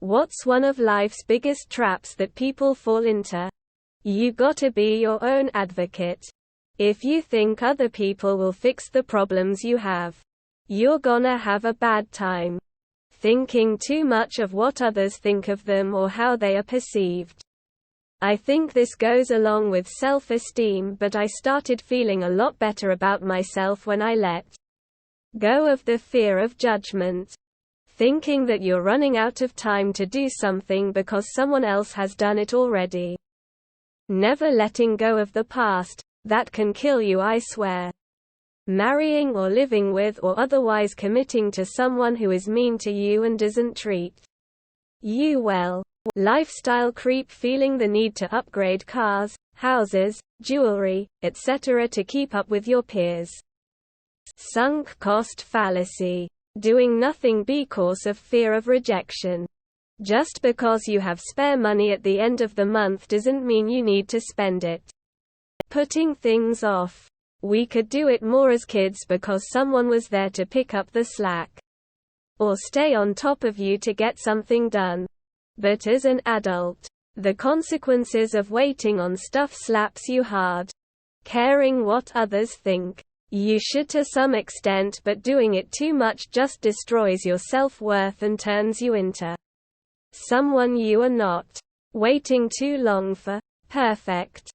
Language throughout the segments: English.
What's one of life's biggest traps that people fall into? You gotta be your own advocate. If you think other people will fix the problems you have, you're gonna have a bad time. Thinking too much of what others think of them or how they are perceived. I think this goes along with self-esteem, but I started feeling a lot better about myself when I let go of the fear of judgment. Thinking that you're running out of time to do something because someone else has done it already. Never letting go of the past, that can kill you, I swear. Marrying or living with or otherwise committing to someone who is mean to you and doesn't treat you well. Lifestyle creep, feeling the need to upgrade cars, houses, jewelry, etc. to keep up with your peers. Sunk cost fallacy. Doing nothing because of fear of rejection. Just because you have spare money at the end of the month doesn't mean you need to spend it. Putting things off. We could do it more as kids because someone was there to pick up the slack. Or stay on top of you to get something done. But as an adult, the consequences of waiting on stuff slaps you hard. Caring what others think. You should to some extent, but doing it too much just destroys your self-worth and turns you into someone you are not. Waiting too long for perfect,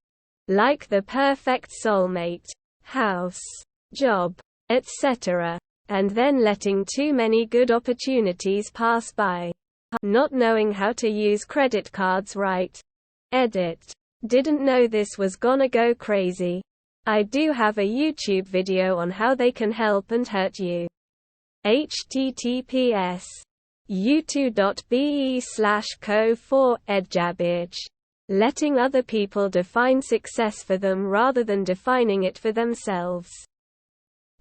like the perfect soulmate, house, job, etc., and then letting too many good opportunities pass by. Not knowing how to use credit cards right. Edit. Didn't know this was gonna go crazy. I do have a YouTube video on how they can help and hurt you. https u2.be/co4edjabage. Letting other people define success for them rather than defining it for themselves.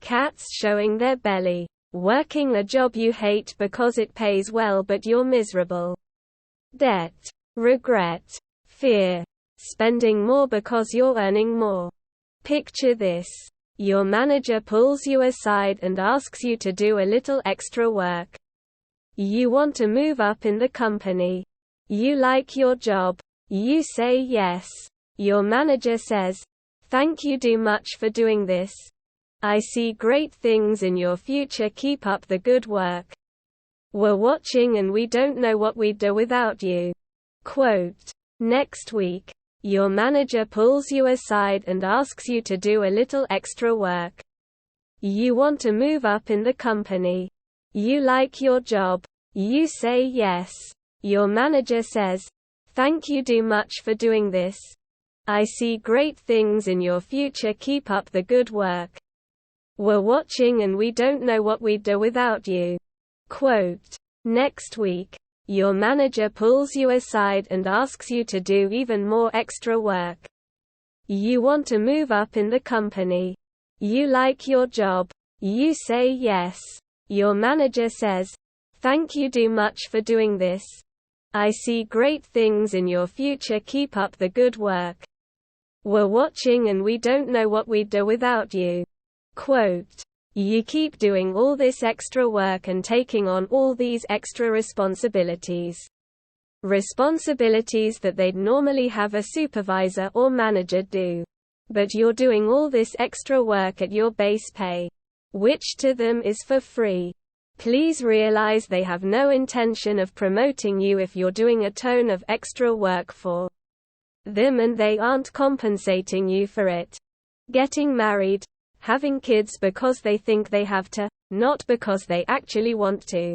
Cats showing their belly. Working a job you hate because it pays well but you're miserable. Debt. Regret. Fear. Spending more because you're earning more. Picture this. Your manager pulls you aside and asks you to do a little extra work. You want to move up in the company. You like your job. You say yes. Your manager says, "Thank you do much for doing this. I see great things in your future, keep up the good work. We're watching and we don't know what we'd do without you." Quote. Next week. Your manager pulls you aside and asks you to do a little extra work. You want to move up in the company. You like your job. You say yes. Your manager says, "Thank you do much for doing this. I see great things in your future, keep up the good work. We're watching and we don't know what we'd do without you." Quote. Next week. Your manager pulls you aside and asks you to do even more extra work. You want to move up in the company. You like your job. You say yes. Your manager says, "Thank you do much for doing this. I see great things in your future, keep up the good work. We're watching and we don't know what we'd do without you." Quote. You keep doing all this extra work and taking on all these extra responsibilities. Responsibilities that they'd normally have a supervisor or manager do. But you're doing all this extra work at your base pay, which to them is for free. Please realize they have no intention of promoting you if you're doing a ton of extra work for them and they aren't compensating you for it. Getting married. Having kids because they think they have to, not because they actually want to.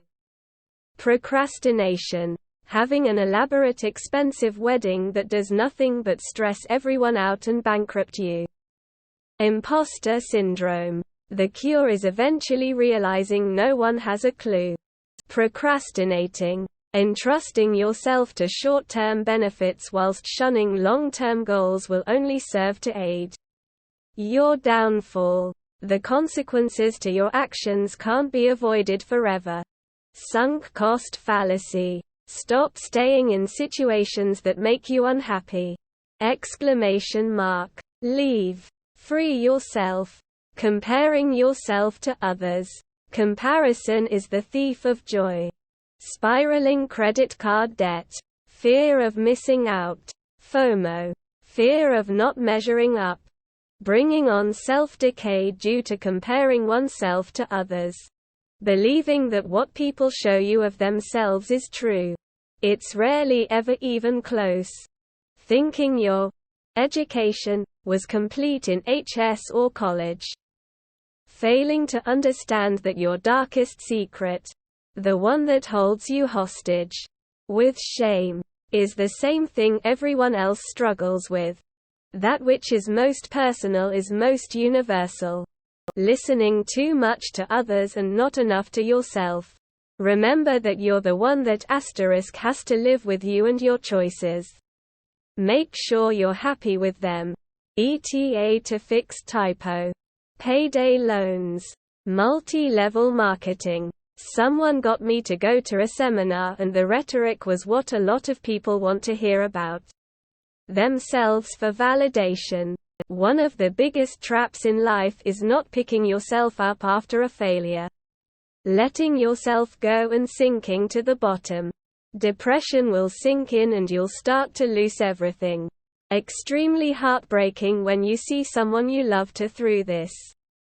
Procrastination. Having an elaborate, expensive wedding that does nothing but stress everyone out and bankrupt you. Imposter syndrome. The cure is eventually realizing no one has a clue. Procrastinating. Entrusting yourself to short-term benefits whilst shunning long-term goals will only serve to aid your downfall. The consequences to your actions can't be avoided forever. Sunk cost fallacy. Stop staying in situations that make you unhappy. Leave. Free yourself. Comparing yourself to others. Comparison is the thief of joy. spiraling credit card debt, fear of missing out, FOMO, fear of not measuring up, bringing on self-decay due to comparing oneself to others, believing that what people show you of themselves is true. It's rarely ever even close. Thinking your education was complete in HS or college. Failing to understand that your darkest secret, the one that holds you hostage with shame, is the same thing everyone else struggles with. That which is most personal is most universal. Listening too much to others and not enough to yourself. Remember that you're the one that asterisk has to live with you and your choices. Make sure you're happy with them. ETA to fix typo. Payday loans. Multi-level marketing. Someone got me to go to a seminar and the rhetoric was what a lot of people want to hear about. Themselves for validation. One of the biggest traps in life is not picking yourself up after a failure. Letting yourself go and sinking to the bottom. Depression will sink in and you'll start to lose everything. Extremely heartbreaking when you see someone you loved through this.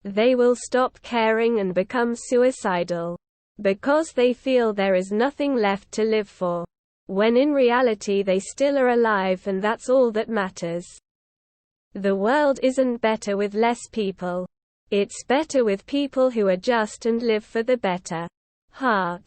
They will stop caring and become suicidal. Because they feel there is nothing left to live for. When in reality they still are alive and that's all that matters. The world isn't better with less people. It's better with people who adjust and live for the better. Heart.